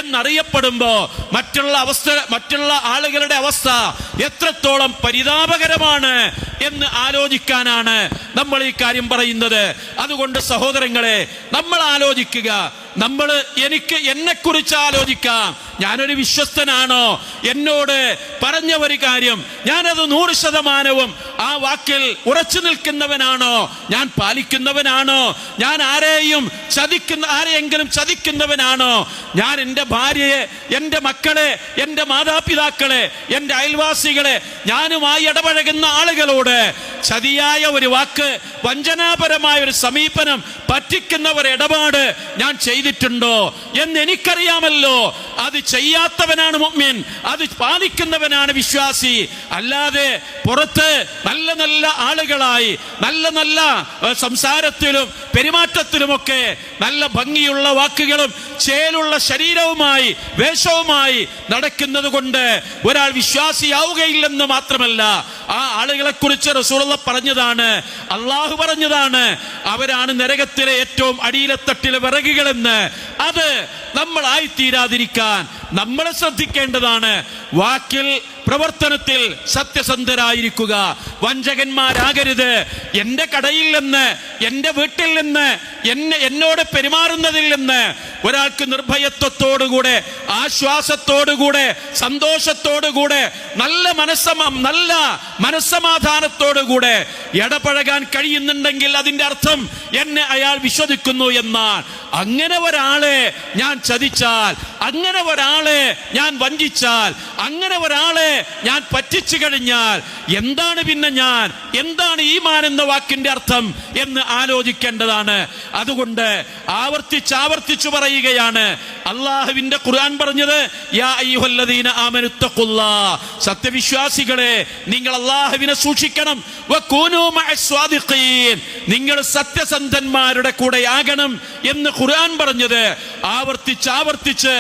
എന്നറിയപ്പെടുമ്പോ മറ്റുള്ള ആളുകളുടെ അവസ്ഥ എത്രത്തോളം പരിതാപകരമാണ് എന്ന് ആലോചിക്കാനാണ് നമ്മൾ ഈ കാര്യം പറയുന്നത്. അതുകൊണ്ട് സഹോദരങ്ങളെ, നമ്മൾ ആലോചിക്കുക. എനിക്ക് എന്നെക്കുറിച്ച് ആലോചിക്കാം. ഞാനൊരു വിശ്വസ്തനാണോ? എന്നോട് പറഞ്ഞ ഒരു കാര്യം ഞാനത് 100% ആ വാക്കിൽ ഉറച്ചു നിൽക്കുന്നവനാണോ? ഞാൻ പാലിക്കുന്നവനാണോ? ഞാൻ ആരെയെങ്കിലും ചതിക്കുന്നവനാണോ? ഞാൻ എൻ്റെ ഭാര്യയെ, എൻ്റെ മക്കളെ, എൻ്റെ മാതാപിതാക്കളെ, എൻ്റെ അയൽവാസികളെ, ഞാനുമായി ഇടപഴകുന്ന ആളുകളോട് ചതിയായ ഒരു വാക്ക്, വഞ്ചനാപരമായ ഒരു സമീപനം, പറ്റിക്കുന്ന ഒരു ഇടപാട് ഞാൻ ചെയ്തിട്ടുണ്ടോ എന്ന് എനിക്കറിയാമല്ലോ. അത് ചെയ്യാത്തവനാണ് മുഅ്മിൻ, അത് പാലിക്കുന്നവനാണ് വിശ്വാസി. അല്ലാതെ പുറത്ത് നല്ല നല്ല ആളുകളായി, നല്ല നല്ല സംസാരത്തിലും പെരുമാറ്റത്തിലുമൊക്കെ നല്ല ഭംഗിയുള്ള വാക്കുകളും ചേലുള്ള ശരീരവുമായി, വേഷവുമായി നടക്കുന്നത് കൊണ്ട് ഒരാൾ വിശ്വാസിയാവുകയില്ലെന്ന് മാത്രമല്ല, ആ ആളുകളെ കുറിച്ച് റസൂലുള്ളാഹി പറഞ്ഞതാണ്, അള്ളാഹു പറഞ്ഞതാണ്, അവരാണ് നരകത്തിലെ ഏറ്റവും അടിയിലെ തട്ടിലെ വിറകുകളെന്ന്. അത് നമ്മളായിത്തീരാതിരിക്കാൻ നമ്മൾ ശ്രദ്ധിക്കേണ്ടതാണ്. വാക്കിൽ, പ്രവർത്തനത്തിൽ സത്യസന്ധരായിരിക്കുക, വഞ്ചകന്മാരാകരുത്. എന്റെ കടയിൽ നിന്ന്, എന്റെ വീട്ടിൽ നിന്ന്, എന്നോട് പെരുമാറുന്നതിൽ നിന്ന് ഒരാൾക്ക് നിർഭയത്വത്തോടുകൂടെ, ആശ്വാസത്തോടുകൂടെ, സന്തോഷത്തോടുകൂടെ, നല്ല മനസ്സമാധാനത്തോടുകൂടെ ഇടപഴകാൻ കഴിയുന്നുണ്ടെങ്കിൽ അതിന്റെ അർത്ഥം എന്നെ അയാൾ വിശ്വസിക്കുന്നു എന്നാണ്. അങ്ങനെ ഒരാളെ ഞാൻ ചതിച്ചാൽ, അങ്ങനെ ഒരാളെ ഞാൻ വഞ്ചിച്ചാൽ, അങ്ങനെ ഒരാളെ ഞാൻ പറ്റിച്ചു കഴിഞ്ഞാൽ എന്താണ് പിന്നെ എന്താണ് ഈമാൻ എന്ന വാക്കിന്റെ അർത്ഥം എന്ന് ആലോചിക്കേണ്ടതാണ്. അതുകൊണ്ട് ആവർത്തിച്ചു പറയുകയാണ് അള്ളാഹുവിന്റെ ഖുർആൻ പറഞ്ഞത്, യാ അയ്യുഹല്ലദീന ആമനുത്തഖുല്ലാഹ്, സത്യവിശ്വാസികളെ നിങ്ങൾ അള്ളാഹുവിനെ സൂക്ഷിക്കണം, വകൂനൂ മഅസ്വാദിഖീൻ, നിങ്ങൾ സത്യസന്ധന്മാരുടെ കൂടെയാകണം എന്ന് ഖുർആൻ പറഞ്ഞത് ആവർത്തിച്ച്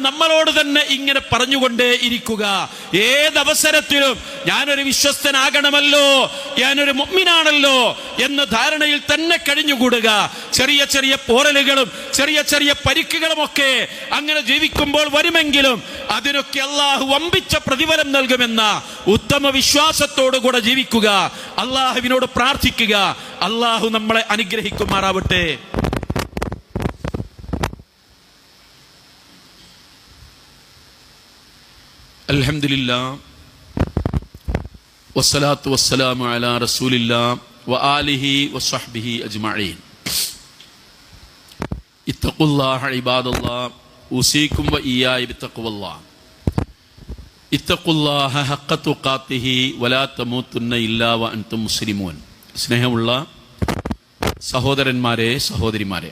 നമ്മളോട് തന്നെ ഇങ്ങനെ പറഞ്ഞുകൊണ്ടേ ഇരിക്കുക. ഏതവസരത്തിലും ഞാനൊരു വിശ്വസ്തനാകണമല്ലോ, ഞാനൊരു മുഅ്മിനാണല്ലോ എന്ന ധാരണയിൽ തന്നെ കഴിഞ്ഞുകൂടുക. ചെറിയ ചെറിയ പോറലുകളും ചെറിയ ചെറിയ പരിക്കുകളും ഒക്കെ അങ്ങനെ ജീവിക്കുമ്പോൾ വരുമെങ്കിലും അതിനൊക്കെ അള്ളാഹു വമ്പിച്ച പ്രതിഫലം നൽകുമെന്ന ഉത്തമ വിശ്വാസത്തോടുകൂടെ ജീവിക്കുക. അള്ളാഹുവിനോട് പ്രാർത്ഥിക്കുക. അള്ളാഹു നമ്മളെ അനുഗ്രഹിക്കുമാറാവട്ടെ. അൽഹംദുലില്ലാഹ് വസ്സലാത്തു വസ്സലാമു അലാ റസൂലില്ലാഹ് വആലിഹി വസ്വഹ്ബിഹി അജ്മഈൻ. ഇത്തഖുല്ലാഹ ഇബാദല്ലാഹ്, ഉസീകും വഇയ്യായ ബിത്തഖ്വല്ലാഹ്. ഇത്തഖുല്ലാഹ ഹഖ്ക തുഖാതിഹി വലാ തമൂതുന്ന ഇല്ലാ വഅൻതും മുസ്ലിമൂൻ. സ്നേഹമുള്ള സഹോദരന്മാരെ, സഹോദരിമാരെ,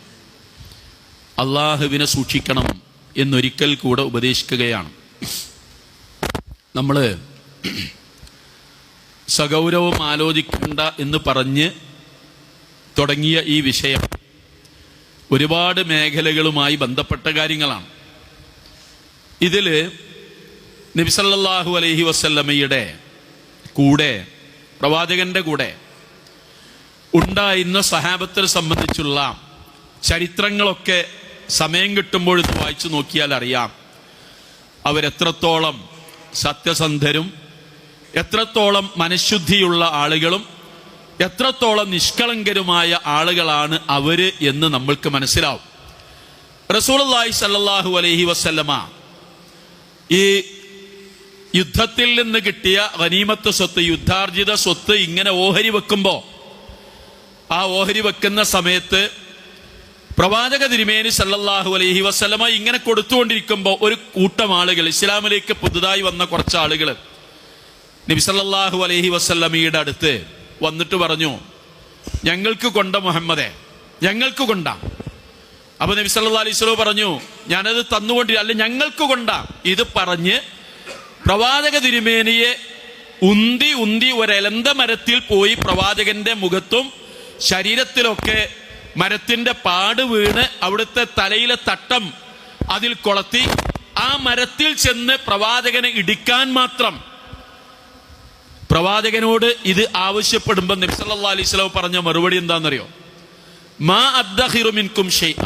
അള്ളാഹുവിനെ സൂക്ഷിക്കണം എന്നൊരിക്കൽ കൂടെ ഉപദേശിക്കുകയാണ്. നമ്മൾ സഗൗരവം ആലോചിക്കണ്ട എന്ന് പറഞ്ഞ് തുടങ്ങിയ ഈ വിഷയം ഒരുപാട് മേഖലകളുമായി ബന്ധപ്പെട്ട കാര്യങ്ങളാണ്. ഇതിൽ നബി സല്ലല്ലാഹു അലൈഹി വസല്ലമയുടെ കൂടെ, പ്രവാചകന്റെ കൂടെ ഉണ്ടായിരുന്ന സഹാബത്തിനെ സംബന്ധിച്ചുള്ള ചരിത്രങ്ങളൊക്കെ സമയം കിട്ടുമ്പോൾ ഇത് വായിച്ചു നോക്കിയാൽ അറിയാം അവരെത്രത്തോളം സത്യസന്ധരും, എത്രത്തോളം മനഃശുദ്ധിയുള്ള ആളുകളും, എത്രത്തോളം നിഷ്കളങ്കരുമായ ആളുകളാണ് അവര് എന്ന് നമ്മൾക്ക് മനസ്സിലാവും. റസൂലുള്ളാഹി സ്വല്ലല്ലാഹു അലൈഹി വസല്ലമ ഈ യുദ്ധത്തിൽ നിന്ന് കിട്ടിയ ഗനീമത്ത് സ്വത്ത്, യുദ്ധാർജിത സ്വത്ത് ഇങ്ങനെ ഓഹരി വെക്കുമ്പോൾ, ആ ഓഹരി വെക്കുന്ന സമയത്ത് പ്രവാചക തിരുമേനി സല്ലല്ലാഹു അലൈഹി വസല്ലമ ഇങ്ങനെ കൊടുത്തുകൊണ്ടിരിക്കുമ്പോൾ ഒരു കൂട്ടം ആളുകൾ, ഇസ്ലാമിലേക്ക് പുതുതായി വന്ന കുറച്ച് ആളുകൾ നബി സല്ലല്ലാഹു അലൈഹി വസല്ലമയുടെ അടുത്ത് വന്നിട്ട് പറഞ്ഞു, ഞങ്ങൾക്ക് കൊണ്ട മുഹമ്മദേ, ഞങ്ങൾക്ക് കൊണ്ട. അപ്പൊ നബി സല്ലല്ലാഹു അലൈഹി വസല്ലം പറഞ്ഞു, ഞാനത് അല്ല, ഞങ്ങൾക്ക് കൊണ്ട. ഇത് പറഞ്ഞ് പ്രവാചക തിരുമേനിയെ ഉന്തി ഉന്തി ഒരെലന്ത മരത്തിൽ പോയി പ്രവാചകന്റെ മുഖത്തും ശരീരത്തിലൊക്കെ മരത്തിന്റെ പാട് വീണ് അവിടുത്തെ തലയിലെ തട്ടം അതിൽ കൊളത്തി ആ മരത്തിൽ ചെന്ന് പ്രവാചകനെ ഇടിക്കാൻ മാത്രം പ്രവാചകനോട് ഇത് ആവശ്യപ്പെടുമ്പോൾ നബി സല്ലല്ലാഹു അലൈഹി വസല്ലം പറഞ്ഞ മറുപടി എന്താണെന്നറിയോ? മാ അദ്ദഖിറു മിൻകും ഷൈഅ,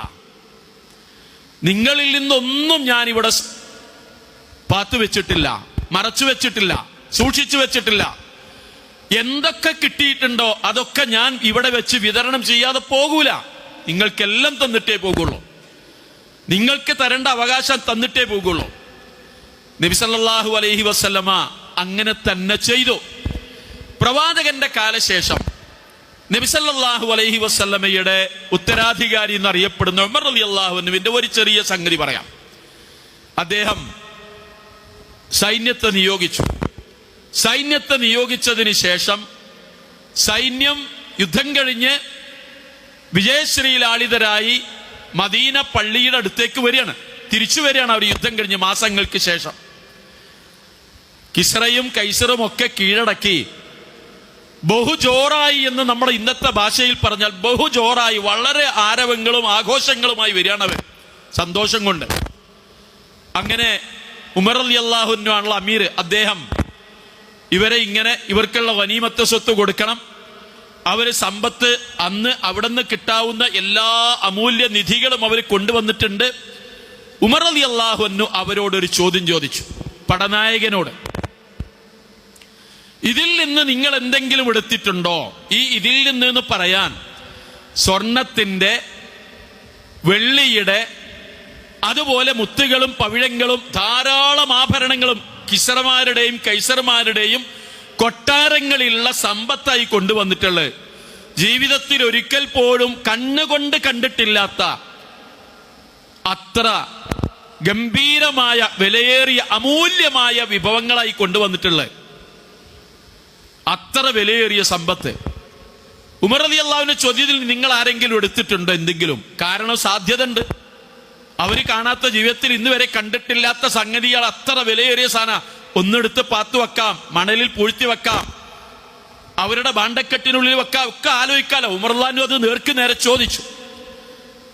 നിങ്ങളിൽ നിന്നൊന്നും ഞാൻ ഇവിടെ പാത്തു വെച്ചിട്ടില്ല, മറച്ചു വെച്ചിട്ടില്ല, സൂക്ഷിച്ചു വെച്ചിട്ടില്ല. എന്തൊക്കെ കിട്ടിയിട്ടുണ്ടോ അതൊക്കെ ഞാൻ ഇവിടെ വെച്ച് വിതരണം ചെയ്യാതെ പോകൂല. നിങ്ങൾക്കെല്ലാം തന്നിട്ടേ പോകുള്ളൂ, നിങ്ങൾക്ക് തരേണ്ട അവകാശം തന്നിട്ടേ പോകുള്ളൂ. നബി സല്ലല്ലാഹു അലൈഹി വസല്ലമ അങ്ങനെ തന്നെ ചെയ്തു. പ്രവാചകന്റെ കാലശേഷം നബി സല്ലല്ലാഹു അലൈഹി വസല്ലമയുടെ ഉത്തരാധികാരി എന്നറിയപ്പെടുന്ന ഉമർ റളിയല്ലാഹു അൻഹുവിന്റെ ഒരു ചെറിയ സംഗതി പറയാം. അദ്ദേഹം സൈന്യത്തെ നിയോഗിച്ചു. സൈന്യത്തെ നിയോഗിച്ചതിന് ശേഷം സൈന്യം യുദ്ധം കഴിഞ്ഞ് വിജയശ്രീലാളിതരായി മദീന പള്ളിയുടെ അടുത്തേക്ക് വരികയാണ്, തിരിച്ചു വരികയാണ് അവർ യുദ്ധം കഴിഞ്ഞ് മാസങ്ങൾക്ക് ശേഷം. കിസ്റയും കൈസറും ഒക്കെ കീഴടക്കി ബഹുജോറായി എന്ന് നമ്മുടെ ഇന്നത്തെ ഭാഷയിൽ പറഞ്ഞാൽ ബഹുജോറായി, വളരെ ആരവങ്ങളും ആഘോഷങ്ങളുമായി വരികയാണ് അവർ, സന്തോഷം കൊണ്ട്. അങ്ങനെ ഉമർ റളിയല്ലാഹു അൻഹു ആണല്ലോ അമീർ. അദ്ദേഹം ഇവരെ ഇങ്ങനെ ഇവർക്കുള്ള ഗനീമത്ത് സ്വത്ത് കൊടുക്കണം, അവര് സമ്പത്ത് അന്ന് അവിടെ നിന്ന് കിട്ടാവുന്ന എല്ലാ അമൂല്യ നിധികളും അവർ കൊണ്ടുവന്നിട്ടുണ്ട്. ഉമർ റളിയല്ലാഹു അൻഹു അവരോടൊരു ചോദ്യം ചോദിച്ചു, പടനായകനോട്. ഇതിൽ നിന്ന് നിങ്ങൾ എന്തെങ്കിലും എടുത്തിട്ടുണ്ടോ? ഇതിൽ നിന്ന് പറയാൻ സ്വർണത്തിന്റെ, വെള്ളിയുടെ, അതുപോലെ മുത്തുകളും പവിഴങ്ങളും ധാരാളം ആഭരണങ്ങളും കിസ്റമാരുടെയും കൈസർമാരുടെയും കൊട്ടാരങ്ങളിലുള്ള സമ്പത്തായി കൊണ്ടുവന്നിട്ടുള്ളത്. ജീവിതത്തിൽ ഒരിക്കൽ പോലും കണ്ണുകൊണ്ട് കണ്ടിട്ടില്ലാത്ത അത്ര ഗംഭീരമായ വിലയേറിയ അമൂല്യമായ വിഭവങ്ങളായി കൊണ്ടുവന്നിട്ടുള്ളത്, അത്ര വിലയേറിയ സമ്പത്ത്. ഉമർ റളിയല്ലാഹുവിന്റെ ചോദ്യത്തിൽ നിങ്ങൾ ആരെങ്കിലും എടുത്തിട്ടുണ്ടോ എന്തെങ്കിലും? കാരണം സാധ്യത ഉണ്ട്, അവര് കാണാത്ത, ജീവിതത്തിൽ ഇന്ന് വരെ കണ്ടിട്ടില്ലാത്ത സംഗതികൾ, അത്ര വിലയേറിയ സാധന. ഒന്നെടുത്ത് പാത്തു വെക്കാം, മണലിൽ പൂഴ്ത്തി വെക്കാം, അവരുടെ ഭാണ്ഡക്കെട്ടിനുള്ളിൽ വെക്കാം, ഒക്കെ ആലോചിക്കാലോ. ഉമർ റളിയല്ലാഹു അത് നേർക്ക് നേരെ ചോദിച്ചു.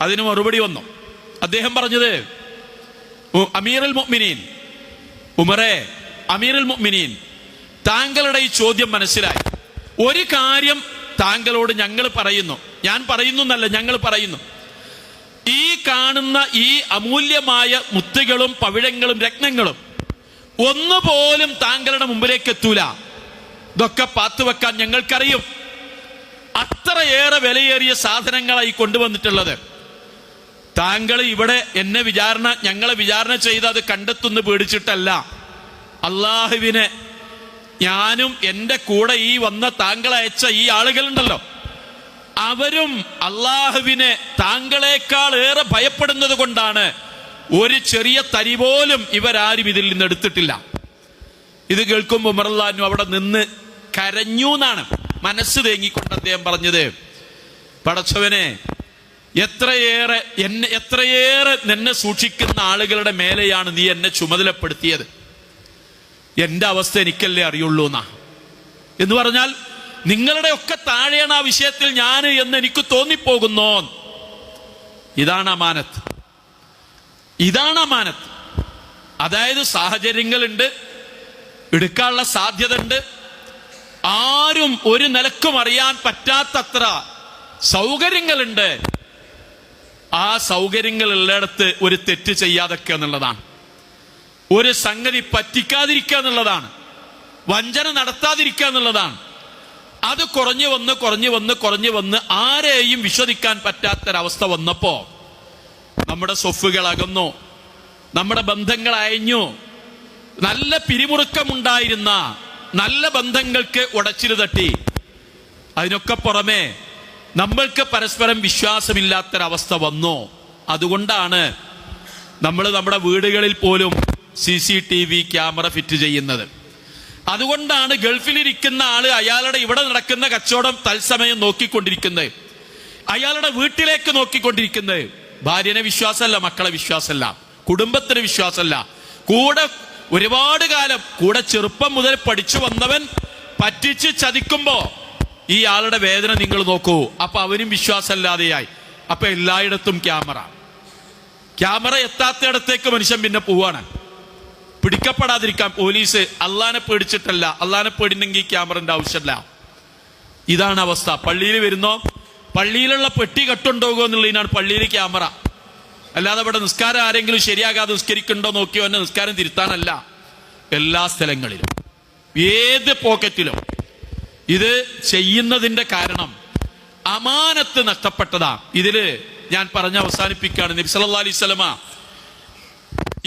അതിന് മറുപടി വന്നു. അദ്ദേഹം പറഞ്ഞത്, അമീറുൽ മുഅ്മിനീൻ, ഉമറേ, അമീറുൽ മുഅ്മിനീൻ, താങ്കളുടെ ഈ ചോദ്യം മനസ്സിലായി. ഒരു കാര്യം താങ്കളോട് ഞങ്ങൾ പറയുന്നു, ഞാൻ പറയുന്നു എന്നല്ല, ഞങ്ങൾ പറയുന്നു, ഈ കാണുന്ന ഈ അമൂല്യമായ മുത്തുകളും പവിഴങ്ങളും രത്നങ്ങളും ഒന്നുപോലും താങ്കളുടെ മുമ്പിലേക്ക് എത്തൂല. ഇതൊക്കെ പാത്തുവെക്കാൻ ഞങ്ങൾക്കറിയും. അത്രയേറെ വിലയേറിയ സാധനങ്ങളായി കൊണ്ടുവന്നിട്ടുള്ളത്. താങ്കൾ ഇവിടെ ഞങ്ങളെ വിചാരണ ചെയ്ത് അത് കണ്ടെത്തുന്നു പേടിച്ചിട്ടല്ല. അള്ളാഹുവിനെ, ഞാനും എൻ്റെ കൂടെ ഈ വന്ന താങ്കളയച്ച ഈ ആളുകളുണ്ടല്ലോ, അവരും അള്ളാഹുവിനെ താങ്കളെക്കാൾ ഏറെ ഭയപ്പെടുന്നത് കൊണ്ടാണ് ഒരു ചെറിയ തരി പോലും ഇവരാരും ഇതിൽ നിന്ന് എടുത്തിട്ടില്ല. ഇത് കേൾക്കുമ്പോൾ ഉമർ റളിയല്ലാഹു അൻഹു അവിടെ നിന്ന് കരഞ്ഞു എന്നാണ്, മനസ്സ് തേങ്ങിക്കൊണ്ട് അദ്ദേഹം പറഞ്ഞത്, പടച്ചവനെ, എത്രയേറെ നിന്നെ സൂക്ഷിക്കുന്ന ആളുകളുടെ മേലെയാണ് നീ എന്നെ ചുമതലപ്പെടുത്തിയത്. എന്റെ അവസ്ഥ എനിക്കല്ലേ അറിയുള്ളൂ എന്നാ. എന്ന് പറഞ്ഞാൽ നിങ്ങളുടെ ഒക്കെ താഴെയാണ് ആ വിഷയത്തിൽ ഞാൻ എന്ന് എനിക്ക് തോന്നിപ്പോകുന്നു. ഇതാണ് അമാനത്ത്, ഇതാണ് അമാനത്ത്. അതായത് സാഹചര്യങ്ങളുണ്ട്, എടുക്കാനുള്ള സാധ്യത ഉണ്ട്, ആരും ഒരു നിലക്കും അറിയാൻ പറ്റാത്തത്ര സൗകര്യങ്ങളുണ്ട്. ആ സൗകര്യങ്ങളുള്ളിടത്ത് ഒരു തെറ്റ് ചെയ്യാതൊക്കെ എന്നുള്ളതാണ്, ഒരു സംഗതി പറ്റിക്കാതിരിക്കുക എന്നുള്ളതാണ്, വഞ്ചന നടത്താതിരിക്കുക എന്നുള്ളതാണ്. അത് കുറഞ്ഞു വന്ന് ആരെയും വിശ്വസിക്കാൻ പറ്റാത്തൊരവസ്ഥ വന്നപ്പോ നമ്മുടെ സ്വഫുകൾ അകന്നു, നമ്മുടെ ബന്ധങ്ങൾ അയഞ്ഞു. നല്ല പിരിമുറുക്കമുണ്ടായിരുന്ന നല്ല ബന്ധങ്ങൾക്ക് ഉടച്ചിരു തട്ടി. അതിനൊക്കെ പുറമെ നമ്മൾക്ക് പരസ്പരം വിശ്വാസമില്ലാത്തൊരവസ്ഥ വന്നോ? അതുകൊണ്ടാണ് നമ്മൾ നമ്മുടെ വീടുകളിൽ പോലും CCTV ക്യാമറ ഫിറ്റ് ചെയ്യുന്നത്. അതുകൊണ്ടാണ് ഗൾഫിലിരിക്കുന്ന ആള് അയാളുടെ ഇവിടെ നടക്കുന്ന കച്ചവടം തത്സമയം നോക്കിക്കൊണ്ടിരിക്കുന്നത്, അയാളുടെ വീട്ടിലേക്ക് നോക്കിക്കൊണ്ടിരിക്കുന്നത്. ഭാര്യനെ വിശ്വാസമല്ല, മക്കളെ വിശ്വാസമല്ല, കുടുംബത്തിന് വിശ്വാസമല്ല. കൂടെ ഒരുപാട് കാലം കൂടെ ചെറുപ്പം മുതൽ പഠിച്ചു വന്നവൻ പറ്റിച്ച് ചതിക്കുമ്പോ ഈ ആളുടെ വേദന നിങ്ങൾ നോക്കൂ. അപ്പൊ അവനും വിശ്വാസമല്ലാതെയായി. അപ്പൊ എല്ലായിടത്തും ക്യാമറ എത്താത്തയിടത്തേക്ക് മനുഷ്യൻ പിന്നെ പോവാണ്. പിടിക്കപ്പെടാതിരിക്കാൻ പോലീസ് അള്ളാനെ പേടിച്ചിട്ടല്ല, അള്ളാനെ പേടിനെങ്കിൽ ക്യാമറന്റെ ആവശ്യമില്ല. ഇതാണ് അവസ്ഥ. പള്ളിയിൽ വരുന്നോ, പള്ളിയിലുള്ള പെട്ടി കട്ടുണ്ടോകോ എന്നുള്ളതിനാണ് പള്ളിയിൽ ക്യാമറ. അല്ലാതെ ഇവിടെ നിസ്കാരം ആരെങ്കിലും ശരിയാകാതെ നിസ്കരിക്കണ്ടോ നോക്കിയോ എന്നെ നിസ്കാരം തിരുത്താനല്ല. എല്ലാ സ്ഥലങ്ങളിലും ഏത് പോക്കറ്റിലും ഇത് ചെയ്യുന്നതിന്റെ കാരണം അമാനത്ത് നഷ്ടപ്പെട്ടതാ. ഇതില് ഞാൻ പറഞ്ഞ് അവസാനിപ്പിക്കുകയാണ്. നബി സല്ലല്ലാഹു അലൈഹി വസല്ലമ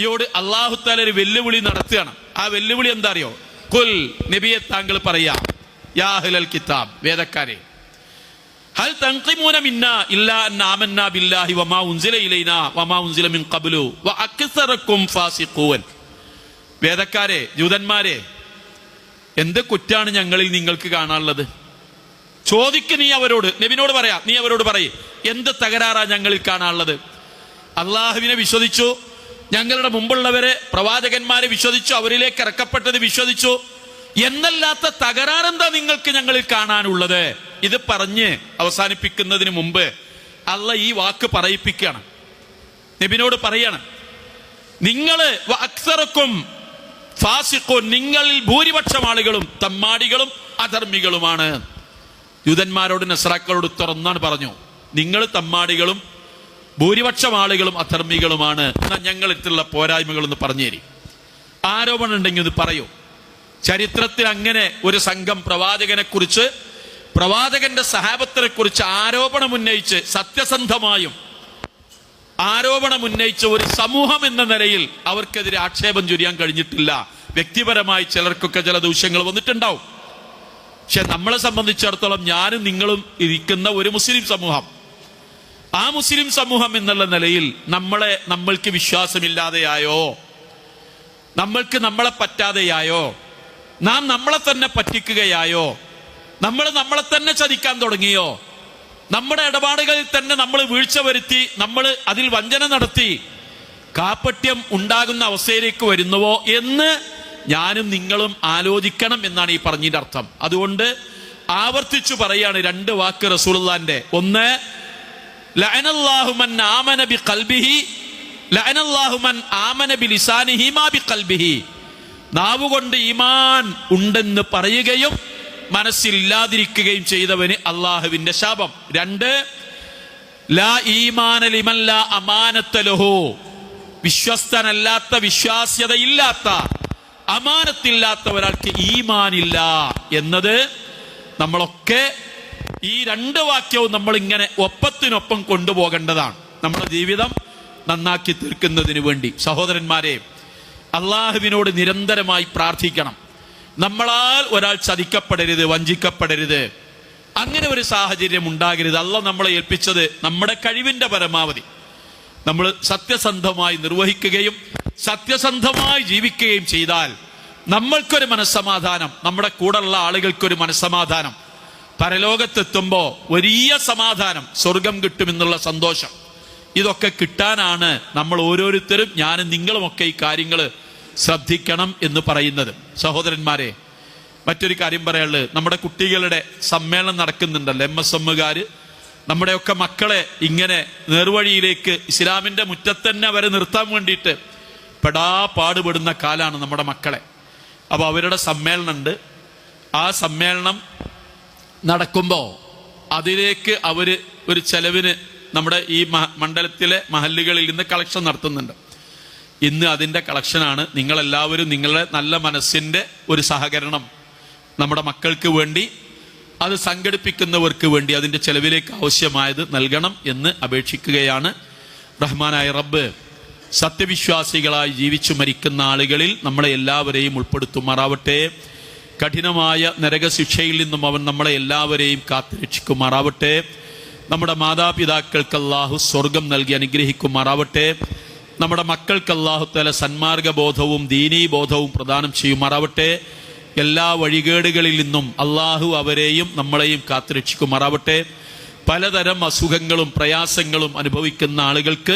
യോട് അല്ലാഹു തആല ഒരു വെല്ലുവിളി നടത്തുകയാണ്. ആ വെല്ലുവിളി എന്താ അറിയോ? ഖുൽ, നബിയെ താങ്കൾ പറയാ, യാ അഹ്ലൽ കിതാബ്, വേദക്കാരെ, ഹൽ തൻഖിമൂന മിന്നാ ഇല്ലാ അൻ ആമന്നാ ബില്ലാഹി വമാ ഉൻസില ഇലൈനാ വമാ ഉൻസില മിൻ ഖബ്ലു വഅക്സറകും ഫാസിഖൂൻ. വേദക്കാരെ, ജൂതന്മാരെ, എന്ത് കുറ്റാണ് ഞങ്ങളിൽ നിങ്ങൾക്ക് കാണാനുള്ളത്? ചോദിക്ക് നീ അവരോട്, നബിനോട് പറയാ, നീ അവരോട് പറയേ, എന്ത് തകരാറാ ഞങ്ങളിൽ കാണാനുള്ളത്? അള്ളാഹുവിനെ വിശ്വസിച്ചു, ഞങ്ങളുടെ മുമ്പുള്ളവരെ പ്രവാചകന്മാരെ വിശ്വസിച്ചു, അവരിലേക്ക് ഇറക്കപ്പെട്ടത് വിശ്വസിച്ചു, എന്നല്ലാത്ത തകരാറെന്താ നിങ്ങൾക്ക് ഞങ്ങളിൽ കാണാനുള്ളത്? ഇത് പറഞ്ഞ് അവസാനിപ്പിക്കുന്നതിന് മുമ്പ് അള്ളാഹ് ഈ വാക്ക് പറയിപ്പിക്കുകയാണ്. നബിനോട് പറയാണ്, നിങ്ങള് അക്സറക്കും ഫാസിഖൂൻ, നിങ്ങളിൽ ഭൂരിപക്ഷം ആളുകളും തമ്മാടികളും അധർമ്മികളുമാണ്. യൂതന്മാരോട് നസ്രാക്കളോട് തുറന്നാണ് പറഞ്ഞു, നിങ്ങൾ തമ്മാടികളും ഭൂരിപക്ഷം ആളുകളും അധർമ്മികളുമാണ്. എന്നാൽ ഞങ്ങളിട്ടുള്ള പോരായ്മകളൊന്ന് പറഞ്ഞു തരും. ആരോപണം ഉണ്ടെങ്കിൽ ഇത് പറയൂ. ചരിത്രത്തിൽ അങ്ങനെ ഒരു സംഘം പ്രവാചകനെ കുറിച്ച്, പ്രവാചകന്റെ സഹാബത്തിനെ കുറിച്ച് ആരോപണമുന്നയിച്ച് സത്യസന്ധമായും ആരോപണമുന്നയിച്ച ഒരു സമൂഹം എന്ന നിലയിൽ അവർക്കെതിരെ ആക്ഷേപം ചൊരിയാൻ കഴിഞ്ഞിട്ടില്ല. വ്യക്തിപരമായി ചിലർക്കൊക്കെ ചില ദൂഷ്യങ്ങൾ വന്നിട്ടുണ്ടാവും. പക്ഷെ നമ്മളെ സംബന്ധിച്ചിടത്തോളം ഞാനും നിങ്ങളും ഇരിക്കുന്ന ഒരു മുസ്ലിം സമൂഹം, ആ മുസ്ലിം സമൂഹം എന്നുള്ള നിലയിൽ നമ്മൾക്ക് വിശ്വാസമില്ലാതെയായോ, നമ്മൾക്ക് നമ്മളെ പറ്റാതെയായോ, നാം നമ്മളെ തന്നെ പറ്റിക്കുകയായോ, നമ്മളെ തന്നെ ചതിക്കാൻ തുടങ്ങിയോ, നമ്മുടെ ഇടപാടുകളിൽ തന്നെ നമ്മൾ വീഴ്ച വരുത്തി, നമ്മൾ അതിൽ വഞ്ചന നടത്തി കാപ്പട്യം ഉണ്ടാകുന്ന അവസ്ഥയിലേക്ക് വരുന്നുവോ എന്ന് ഞാനും നിങ്ങളും ആലോചിക്കണം എന്നാണ് ഈ പറഞ്ഞതിന്റെ അർത്ഥം. അതുകൊണ്ട് ആവർത്തിച്ചു പറയാണ് രണ്ട് വാക്ക് റസൂലുള്ളാഹിന്റെ. ഒന്ന്, ലഅനല്ലാഹു മൻ ആമന ബിഖൽബിഹി, ലഅനല്ലാഹു മൻ ആമന ബിലിസാനിഹി മാ ബിഖൽബിഹി. നാവുകൊണ്ട് ഈമാൻ ഉണ്ടെന്ന് പറയുകയും മനസ്സിൽ ഇല്ലാതിരിക്കുകയും ചെയ്തവന് അള്ളാഹുവിന്റെ ശാപം. രണ്ട്, ലാ ഈമാന ലിമൻ ലാ അമാനത ലഹു. വിശ്വസ്തനല്ലാത്ത, വിശ്വാസ്യതയില്ലാത്ത, അമാനത്തില്ലാത്ത ഒരാൾക്ക് ഈമാനില്ല എന്നത് നമ്മളൊക്കെ ഈ രണ്ട് വാക്യവും നമ്മൾ ഇങ്ങനെ ഒപ്പത്തിനൊപ്പം കൊണ്ടുപോകേണ്ടതാണ് നമ്മുടെ ജീവിതം നന്നാക്കി തീർക്കുന്നതിന് വേണ്ടി. സഹോദരന്മാരെ, അള്ളാഹുവിനോട് നിരന്തരമായി പ്രാർത്ഥിക്കണം. നമ്മളാൽ ഒരാൾ ചതിക്കപ്പെടരുത്, വഞ്ചിക്കപ്പെടരുത്, അങ്ങനെ ഒരു സാഹചര്യം ഉണ്ടാകരുത്. അള്ളാഹ് നമ്മളെ ഏൽപ്പിച്ചത് നമ്മുടെ കഴിവിന്റെ പരമാവധി നമ്മൾ സത്യസന്ധമായി നിർവഹിക്കുകയും സത്യസന്ധമായി ജീവിക്കുകയും ചെയ്താൽ നമ്മൾക്കൊരു മനസ്സമാധാനം, നമ്മുടെ കൂടെയുള്ള ആളുകൾക്കൊരു മനസ്സമാധാനം, പരലോകത്തെത്തുമ്പോൾ വലിയ സമാധാനം, സ്വർഗം കിട്ടുമെന്നുള്ള സന്തോഷം, ഇതൊക്കെ കിട്ടാനാണ് നമ്മൾ ഓരോരുത്തരും, ഞാനും നിങ്ങളുമൊക്കെ ഈ കാര്യങ്ങൾ ശ്രദ്ധിക്കണം എന്ന് പറയുന്നത്. സഹോദരന്മാരെ, മറ്റൊരു കാര്യം പറയാനുള്ളത്, നമ്മുടെ കുട്ടികളുടെ സമ്മേളനം നടക്കുന്നുണ്ടല്ലോ, MSMകാര് നമ്മുടെയൊക്കെ മക്കളെ ഇങ്ങനെ നേർവഴിയിലേക്ക് ഇസ്ലാമിന്റെ മുറ്റത്തന്നെ അവരെ നിർത്താൻ വേണ്ടിയിട്ട് പാടുപെടുന്ന കാലാണ് നമ്മുടെ മക്കളെ. അപ്പോൾ അവരുടെ സമ്മേളനം ഉണ്ട്. ആ സമ്മേളനം നടക്കുമ്പോൾ അതിലേക്ക് അവര് ഒരു ചെലവിന് നമ്മുടെ ഈ മണ്ഡലത്തിലെ മഹല്ലുകളിൽ നിന്ന് കളക്ഷൻ നടത്തുന്നുണ്ട്. ഇന്ന് അതിൻ്റെ കളക്ഷനാണ്. നിങ്ങളെല്ലാവരും നിങ്ങളുടെ നല്ല മനസ്സിൻ്റെ ഒരു സഹകരണം നമ്മുടെ മക്കൾക്ക് വേണ്ടി, അത് സംഘടിപ്പിക്കുന്നവർക്ക് വേണ്ടി അതിൻ്റെ ചെലവിലേക്ക് ആവശ്യമായത് നൽകണം എന്ന് അപേക്ഷിക്കുകയാണ്. റഹ്മാനായ റബ്ബ് സത്യവിശ്വാസികളായി ജീവിച്ചു മരിക്കുന്ന ആളുകളിൽ നമ്മളെ എല്ലാവരെയും ഉൾപ്പെടുത്തുമാറാവട്ടെ. കഠിനമായ നരകശിക്ഷയിൽ നിന്നും അവൻ നമ്മളെ എല്ലാവരെയും കാത്തുരക്ഷിക്കുമാറാവട്ടെ. നമ്മുടെ മാതാപിതാക്കൾക്ക് അല്ലാഹു സ്വർഗം നൽകി അനുഗ്രഹിക്കുമാറാവട്ടെ. നമ്മുടെ മക്കൾക്ക് അല്ലാഹു തആല സന്മാർഗ ബോധവും ദീനീ ബോധവും പ്രദാനം ചെയ്യുമാറാവട്ടെ. എല്ലാ വഴികേടുകളിൽ നിന്നും അല്ലാഹു അവരെയും നമ്മളെയും കാത്തുരക്ഷിക്കുമാറാവട്ടെ. പലതരം അസുഖങ്ങളും പ്രയാസങ്ങളും അനുഭവിക്കുന്ന ആളുകൾക്ക്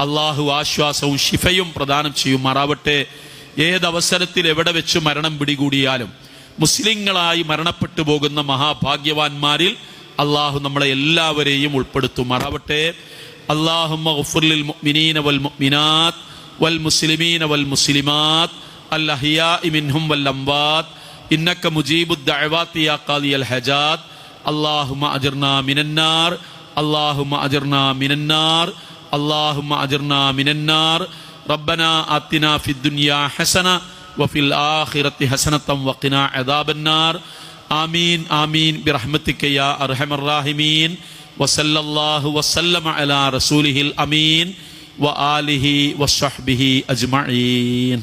അല്ലാഹു ആശ്വാസവും ശിഫയും പ്രദാനം ചെയ്യുമാറാവട്ടെ. ഏതവസരത്തിൽ എവിടെ വെച്ച് മരണം പിടികൂടിയാലും മുസ്ലിങ്ങളായി മരണപ്പെട്ടു പോകുന്ന മഹാഭാഗ്യവാന്മാരിൽ അല്ലാഹു നമ്മളെ എല്ലാവരെയും ഉൾപ്പെടുത്തുമാറാവട്ടെ. അല്ലാഹുമ്മ ഗഫിർ ലിൽ മുഅ്മിനീന വൽ മുഅ്മിനാത്ത് വൽ മുസ്ലിമീന വൽ മുസ്ലിമാത്ത് അൽ അഹ്യാഇ മിൻഹും വൽ അംവാത്ത് ഇന്നക മുജീബുദ് ദഅവാതി യാ ഖാദിയൽ ഹജാത്ത്. അല്ലാഹുമ്മ അജിർനാ മിനന്നാർ, അല്ലാഹുമ്മ അജിർനാ മിനന്നാർ, അല്ലാഹുമ്മ അജിർനാ മിനന്നാർ. റബ്ബനാ ആതിനാ ഫിദ്ദുനിയാ ഹസന വഫിൽ ആഖിറതി ഹസനതൻ വഖിനാ അദാബന്നാർ. ആമീൻ ആമീൻ ബിറഹ്മതിക യാ അർഹമർ റഹീമീൻ. വസല്ലല്ലാഹു വസല്ലമ അലാ റസൂലിഹിൽ അമീൻ വആലിഹി വസ്വഹ്ബിഹി അജ്മഈൻ.